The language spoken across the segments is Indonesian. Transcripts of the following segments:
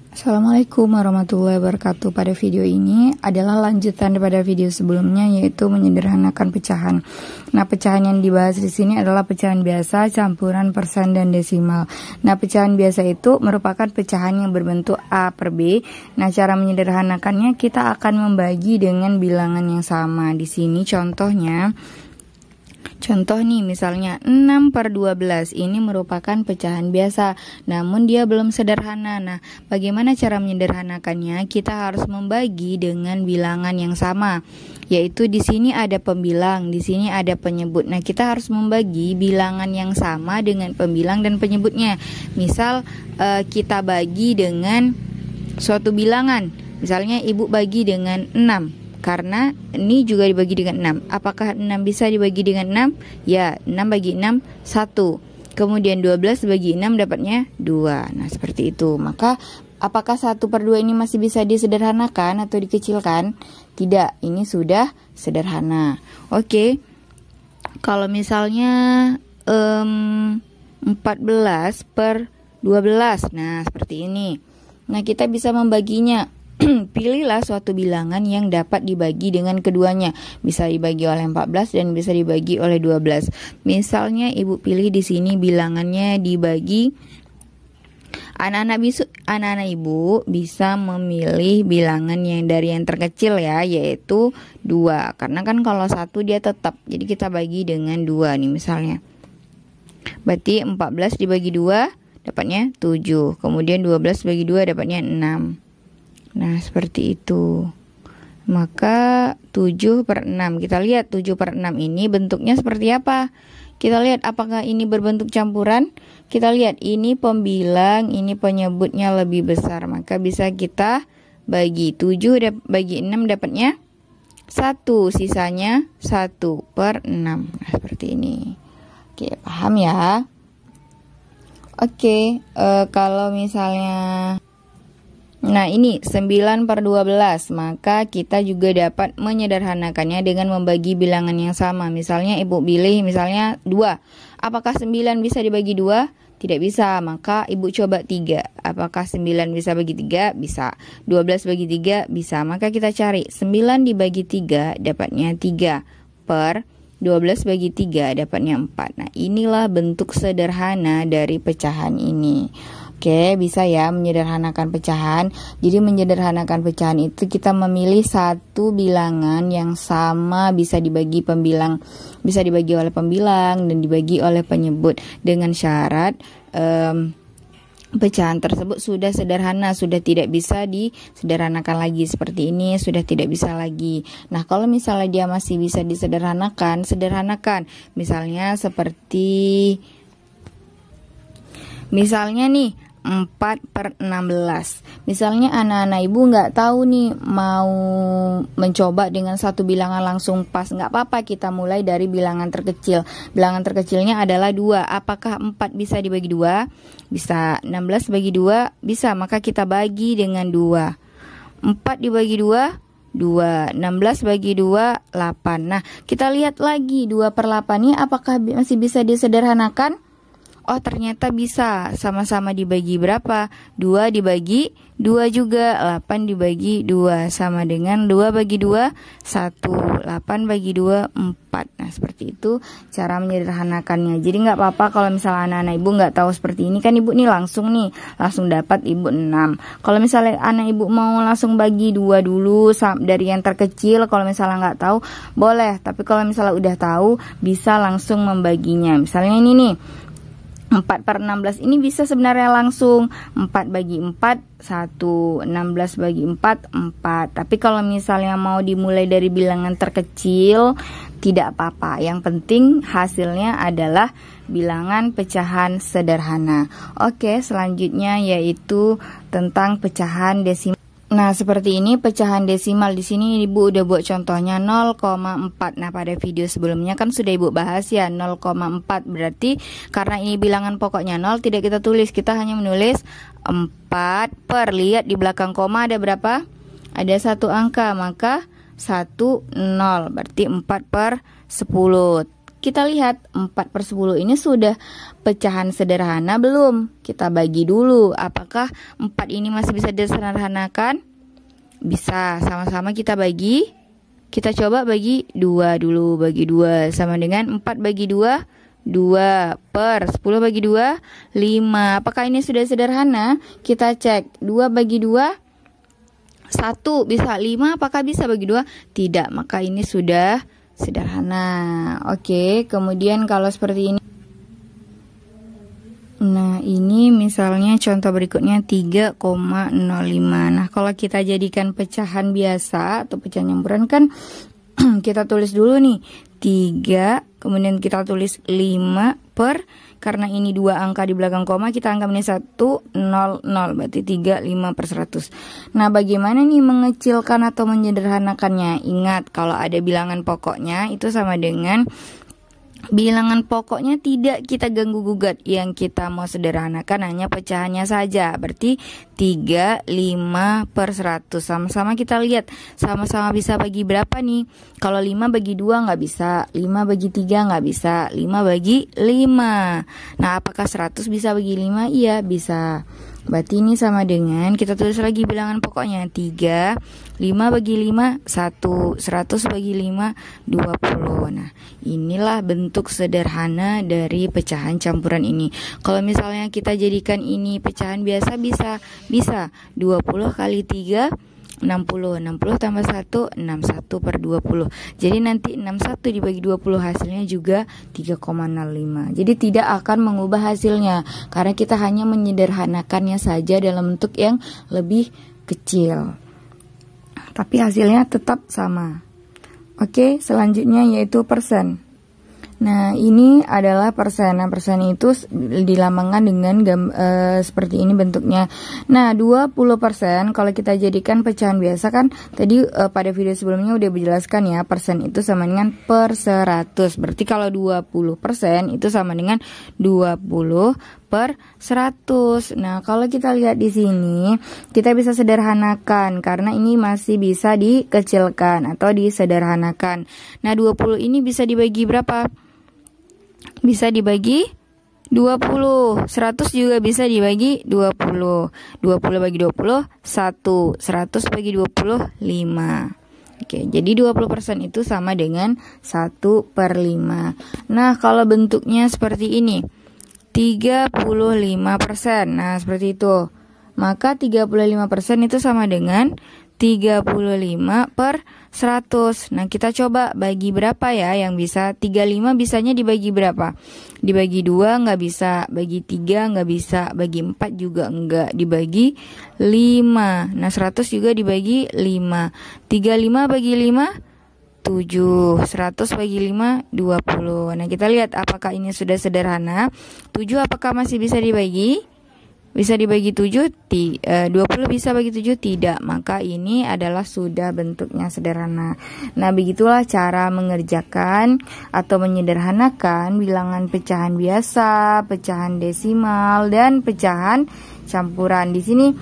Assalamualaikum warahmatullahi wabarakatuh. Pada video ini adalah lanjutan daripada video sebelumnya, yaitu menyederhanakan pecahan. Nah, pecahan yang dibahas di sini adalah pecahan biasa, campuran, persen, dan desimal. Nah, pecahan biasa itu merupakan pecahan yang berbentuk A per B. Nah, cara menyederhanakannya kita akan membagi dengan bilangan yang sama. Di sini Contoh nih, misalnya 6 per 12 ini merupakan pecahan biasa, namun dia belum sederhana. Nah, bagaimana cara menyederhanakannya? Kita harus membagi dengan bilangan yang sama, yaitu di sini ada pembilang, di sini ada penyebut. Nah, kita harus membagi bilangan yang sama dengan pembilang dan penyebutnya. Misal kita bagi dengan suatu bilangan, misalnya ibu bagi dengan 6. Karena ini juga dibagi dengan 6. Apakah 6 bisa dibagi dengan 6? Ya, 6 bagi 6, 1. Kemudian 12 bagi 6 dapatnya 2. Nah, seperti itu. Maka, apakah 1 per 2 ini masih bisa disederhanakan atau dikecilkan? Tidak, ini sudah sederhana. Oke. Kalau misalnya 14 per 12. Nah, seperti ini. Nah, kita bisa membaginya. Pilihlah suatu bilangan yang dapat dibagi dengan keduanya. Bisa dibagi oleh 14 dan bisa dibagi oleh 12. Misalnya ibu pilih di sini bilangannya dibagi. Anak-anak ibu bisa memilih bilangan yang dari yang terkecil ya, yaitu 2. Karena kan kalau 1 dia tetap. Jadi kita bagi dengan 2 nih misalnya. Berarti 14 dibagi 2 dapatnya 7. Kemudian 12 bagi 2 dapatnya 6. Nah, seperti itu. Maka 7 per 6. Kita lihat 7 per 6 ini bentuknya seperti apa. Kita lihat apakah ini berbentuk campuran. Kita lihat ini pembilang, ini penyebutnya lebih besar. Maka bisa kita bagi 7 bagi 6 dapatnya 1. Sisanya 1 per 6. Nah, seperti ini. Oke, paham ya? Oke, kalau misalnya... Nah, ini 9 per 12, maka kita juga dapat menyederhanakannya dengan membagi bilangan yang sama. Misalnya ibu pilih misalnya 2. Apakah 9 bisa dibagi 2? Tidak bisa, maka ibu coba 3. Apakah 9 bisa bagi 3? Bisa. 12 bagi 3? Bisa. Maka kita cari 9 dibagi 3 dapatnya 3 per 12 bagi 3 dapatnya 4. Nah, inilah bentuk sederhana dari pecahan ini. Oke, bisa ya menyederhanakan pecahan. Jadi menyederhanakan pecahan itu kita memilih satu bilangan yang sama, bisa dibagi oleh pembilang dan dibagi oleh penyebut, dengan syarat pecahan tersebut sudah sederhana, sudah tidak bisa disederhanakan lagi seperti ini, sudah tidak bisa lagi. Nah, kalau misalnya dia masih bisa disederhanakan, sederhanakan. Misalnya seperti nih 4 per 16. Misalnya anak-anak ibu nggak tahu nih mau mencoba dengan satu bilangan langsung pas. Nggak apa-apa, kita mulai dari bilangan terkecil. Bilangan terkecilnya adalah 2. Apakah 4 bisa dibagi 2? Bisa. 16 bagi 2? Bisa. Maka kita bagi dengan 2. 4 dibagi 2? 2. 16 bagi 2? 8. Nah, kita lihat lagi 2 per 8 ini apakah masih bisa disederhanakan? Oh, ternyata bisa. Sama-sama dibagi berapa? 2 dibagi 2 juga. 8 dibagi 2 sama dengan 2 bagi 2 1. 8 bagi 2 4. Nah, seperti itu cara menyederhanakannya. Jadi nggak apa-apa kalau misalnya anak-anak ibu nggak tahu seperti ini. Kan ibu nih langsung dapat ibu 6. Kalau misalnya anak ibu mau langsung bagi 2 dulu dari yang terkecil, kalau misalnya nggak tahu boleh. Tapi kalau misalnya udah tahu bisa langsung membaginya. Misalnya ini nih 4 per 16 ini bisa sebenarnya langsung 4 bagi 4 1, 16 bagi 4 4. Tapi kalau misalnya mau dimulai dari bilangan terkecil tidak apa-apa. Yang penting hasilnya adalah bilangan pecahan sederhana. Oke, selanjutnya yaitu tentang pecahan desimal. Nah, seperti ini pecahan desimal. Di sini Ibu udah buat contohnya 0,4. Nah, pada video sebelumnya kan sudah Ibu bahas ya 0,4. Berarti karena ini bilangan pokoknya 0, tidak kita tulis. Kita hanya menulis 4 per, lihat di belakang koma ada berapa? Ada 1 angka, maka 1 0. Berarti 4 per 10. kita lihat 4/10 ini sudah pecahan sederhana belum? Kita bagi dulu. Apakah 4 ini masih bisa disederhanakan? Bisa. Sama-sama kita bagi. Kita coba bagi 2 dulu. Bagi 2 sama dengan 4 bagi 2, 2 per 10 bagi 2, 5. Apakah ini sudah sederhana? Kita cek. 2 bagi 2, 1 bisa. 5 apakah bisa bagi 2? Tidak. Maka ini sudah sederhana. Oke, kemudian kalau seperti ini. Nah, ini misalnya contoh berikutnya 3,05. Nah, kalau kita jadikan pecahan biasa atau pecahan campuran kan kita tulis dulu nih 3, kemudian kita tulis 5 per, karena ini 2 angka di belakang koma, kita anggap ini 1, 0, 0, berarti 3, 5 per 100. Nah, bagaimana nih mengecilkan atau menyederhanakannya? Ingat, kalau ada bilangan pokoknya itu sama dengan bilangan pokoknya tidak kita ganggu gugat. Yang kita mau sederhanakan hanya pecahannya saja. Berarti 3, 5 per 100. Sama-sama kita lihat. Sama-sama bisa bagi berapa nih? Kalau 5 bagi 2 nggak bisa. 5 bagi 3 nggak bisa. 5 bagi 5. Nah, apakah 100 bisa bagi 5? Iya, bisa. Berarti ini sama dengan, kita tulis lagi bilangan pokoknya 3, 5 bagi 5, 1, 100 bagi 5, 20. Nah, inilah bentuk sederhana dari pecahan campuran ini. Kalau misalnya kita jadikan ini pecahan biasa, bisa 20 kali 3, 60. 60 tambah 1, 61 per 20. Jadi nanti 61 dibagi 20 hasilnya juga 3,05. Jadi tidak akan mengubah hasilnya, karena kita hanya menyederhanakannya saja dalam bentuk yang lebih kecil. Tapi hasilnya tetap sama. Oke, selanjutnya yaitu persen. Nah, ini adalah persen. Nah, persen itu dilambangkan dengan seperti ini bentuknya. Nah, 20% kalau kita jadikan pecahan biasa kan tadi pada video sebelumnya udah dijelaskan ya, persen itu sama dengan per 100. Berarti kalau 20% itu sama dengan 20 per 100. Nah, kalau kita lihat di sini, kita bisa sederhanakan karena ini masih bisa dikecilkan atau disederhanakan. Nah, 20 ini bisa dibagi berapa? Bisa dibagi 20. 100 juga bisa dibagi 20. 20 bagi 20, 1. 100 bagi 20, 5. Oke, jadi 20% itu sama dengan 1 per 5. Nah, kalau bentuknya seperti ini, 35%. Nah, seperti itu. Maka 35% itu sama dengan 35 per 100. Nah, kita coba bagi berapa ya yang bisa. 35 bisanya dibagi berapa? Dibagi 2 nggak bisa, bagi 3 nggak bisa, bagi 4 juga nggak, dibagi 5. Nah, 100 juga dibagi 5. 35 bagi 5, 7. 100 bagi 5, 20. Nah, kita lihat apakah ini sudah sederhana. 7 apakah masih bisa dibagi? Bisa dibagi 7, 20 bisa bagi 7, tidak. Maka ini adalah sudah bentuknya sederhana. Nah, begitulah cara mengerjakan atau menyederhanakan bilangan pecahan biasa, pecahan desimal, dan pecahan campuran. Di sini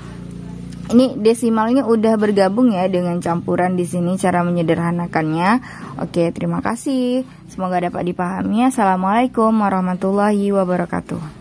ini desimalnya udah bergabung ya dengan campuran di sini cara menyederhanakannya. Oke, terima kasih. Semoga dapat dipahami. Assalamualaikum warahmatullahi wabarakatuh.